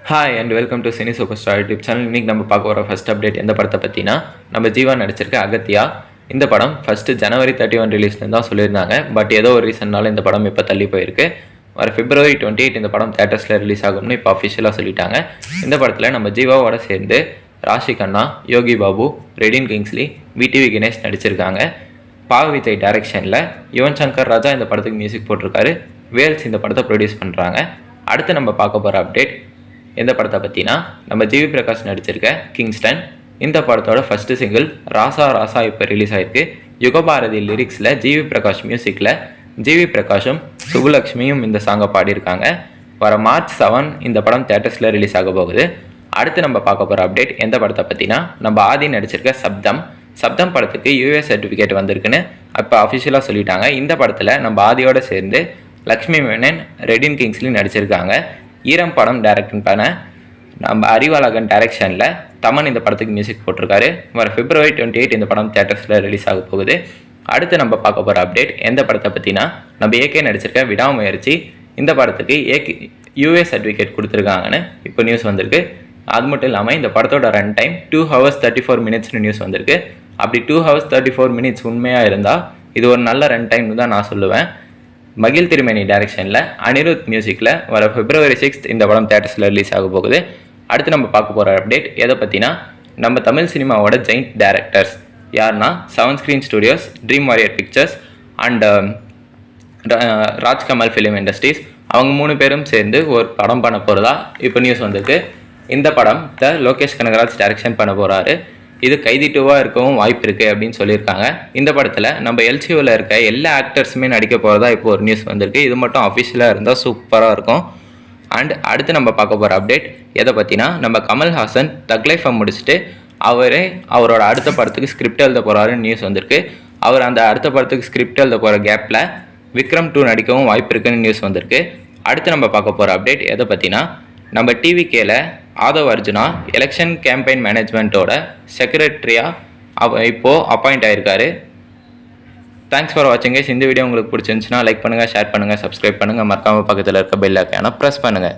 Hi and welcome to cine super star YouTube channel. இன்றைக்கி நம்ம பார்க்க போகிற ஃபஸ்ட் அப்டேட் எந்த படத்தை பற்றினா, நம்ம ஜீவா நடிச்சிருக்க அகத்தியா. இந்த படம் ஃபஸ்ட்டு January 31 ரிலீஸ்னு தான் சொல்லியிருந்தாங்க. பட் ஏதோ ஒரு ரீசன்னால இந்த படம் இப்போ தள்ளி போயிருக்கு. வர February 28 இந்த படம் தேட்டர்ஸில் ரிலீஸ் ஆகும்னு இப்போ அஃபிஷியலாக சொல்லிட்டாங்க. இந்த படத்தில் நம்ம ஜீவாவோட சேர்ந்து ராஷி கண்ணா, யோகி பாபு, ரெடின் கிங்ஸ்லி, விடிவி கணேஷ் நடிச்சிருக்காங்க. பாவ விஜய் டைரக்ஷனில் யுவன் சங்கர் ராஜா இந்த படத்துக்கு மியூசிக் போட்டிருக்காரு. வேல்ஸ் இந்த படத்தை ப்ரொடியூஸ் பண்ணுறாங்க. அடுத்து நம்ம பார்க்க போகிற அப்டேட் எந்த படத்தை பற்றினா, நம்ம ஜிவி பிரகாஷ் நடிச்சிருக்க கிங்ஸ்டன். இந்த படத்தோட ஃபஸ்ட்டு சிங்கிள் ராசா ராசா இப்போ ரிலீஸ் ஆகிருக்கு. யுகபாரதி லிரிக்ஸில் ஜிவி பிரகாஷ் மியூசிக்கில் ஜிவி பிரகாஷும் சுகுலக்ஷ்மியும் இந்த சாங்கை பாடியிருக்காங்க. வர March 7 இந்த படம் தேட்டர்ஸில் ரிலீஸ் ஆக போகுது. அடுத்து நம்ம பார்க்க போகிற அப்டேட் எந்த படத்தை பற்றினா, நம்ம ஆதி நடிச்சிருக்க சப்தம் படத்துக்கு US சர்டிஃபிகேட் வந்திருக்குன்னு அப்போ அஃபிஷியலாக சொல்லிட்டாங்க. இந்த படத்தில் நம்ம ஆதியோடு சேர்ந்து லக்ஷ்மி மேனன், ரெடின் கிங்ஸ்லி நடிச்சிருக்காங்க. ஈரம் படம் டைரக்ட் பண்ண நம்ம அறிவாளகன் டைரக்ஷனில் தமன் இந்த படத்துக்கு மியூசிக் போட்டிருக்காரு. வர February 28 இந்த படம் தேட்டர்ஸில் ரிலீஸ் ஆக போகுது. அடுத்து நம்ம பார்க்க போகிற அப்டேட் எந்த படத்தை பற்றினா, நம்ம ஏகே நடிச்சிருக்க விடாமுயற்சி. இந்த படத்துக்கு US சர்டிஃபிகேட் கொடுத்துருக்காங்கன்னு இப்போ நியூஸ் வந்திருக்கு. அது மட்டும் இல்லாமல் இந்த படத்தோட ரன் டைம் 2 hours 34 minutesனு நியூஸ் வந்திருக்கு. அப்படி 2 hours 34 minutes உண்மையாக இருந்தால் இது ஒரு நல்ல ரன் டைம்னு தான் நான் சொல்லுவேன். மகிழ் திருமேனி டைரக்ஷனில் அனிருத் மியூசிக்கில் வர February 6 இந்த படம் தேட்டர்ஸில் ரிலீஸ் ஆக போகுது. அடுத்து நம்ம பார்க்க போகிற அப்டேட் எதை பற்றினா, நம்ம தமிழ் சினிமாவோட ஜெயிண்ட் டைரக்டர்ஸ் யாருன்னா 7 Screen Studios, Dream Warrior Pictures and Rajkamal film industries. அவங்க 3 பேரும் சேர்ந்து ஒரு படம் பண்ண போகிறதா இப்போ நியூஸ் வந்திருக்கு. இந்த படம் லோகேஷ் கனகராஜ் டைரக்ஷன் பண்ண போகிறாரு. இது கைதி 2வாக இருக்கவும் வாய்ப்பு இருக்குது அப்படின்னு சொல்லியிருக்காங்க. இந்த படத்தில் நம்ம LCOவில் இருக்க எல்லா ஆக்டர்ஸுமே நடிக்க போகிறதா இப்போ ஒரு நியூஸ் வந்திருக்கு. இது மட்டும் அஃபிஷியலாக இருந்தால் சூப்பராக இருக்கும். அண்ட் அடுத்து நம்ம பார்க்க போகிற அப்டேட் எதை பற்றினா, நம்ம கமல்ஹாசன் தக் லைஃபை முடிச்சுட்டு அவரோட அடுத்த படத்துக்கு ஸ்கிரிப்ட் எழுத போகிறாருன்னு நியூஸ் வந்திருக்கு. அவர் அந்த அடுத்த படத்துக்கு ஸ்கிரிப்ட் எழுத போகிற கேப்பில் விக்ரம் 2 நடிக்கவும் வாய்ப்பு இருக்குன்னு நியூஸ் வந்திருக்கு. அடுத்து நம்ம பார்க்க போகிற அப்டேட் எதை பற்றினா, நம்ம டிவிகேல ஆதவ் அர்ஜுனா எலெக்ஷன் கேம்பெயின் மேனேஜ்மெண்ட்டோட செக்ரட்டரியாக இப்போது அப்பாயிண்ட் ஆகிருக்காரு. தேங்க்ஸ் ஃபார் வாட்சிங் கைஸ். இந்த வீடியோ உங்களுக்கு பிடிச்சிருந்துச்சுன்னா லைக் பண்ணுங்கள், ஷேர் பண்ணுங்கள், சப்ஸ்கிரைப் பண்ணுங்கள். மறக்காமல் பக்கத்தில் இருக்க பெல் ஐக்கானை ப்ரெஸ் பண்ணுங்கள்.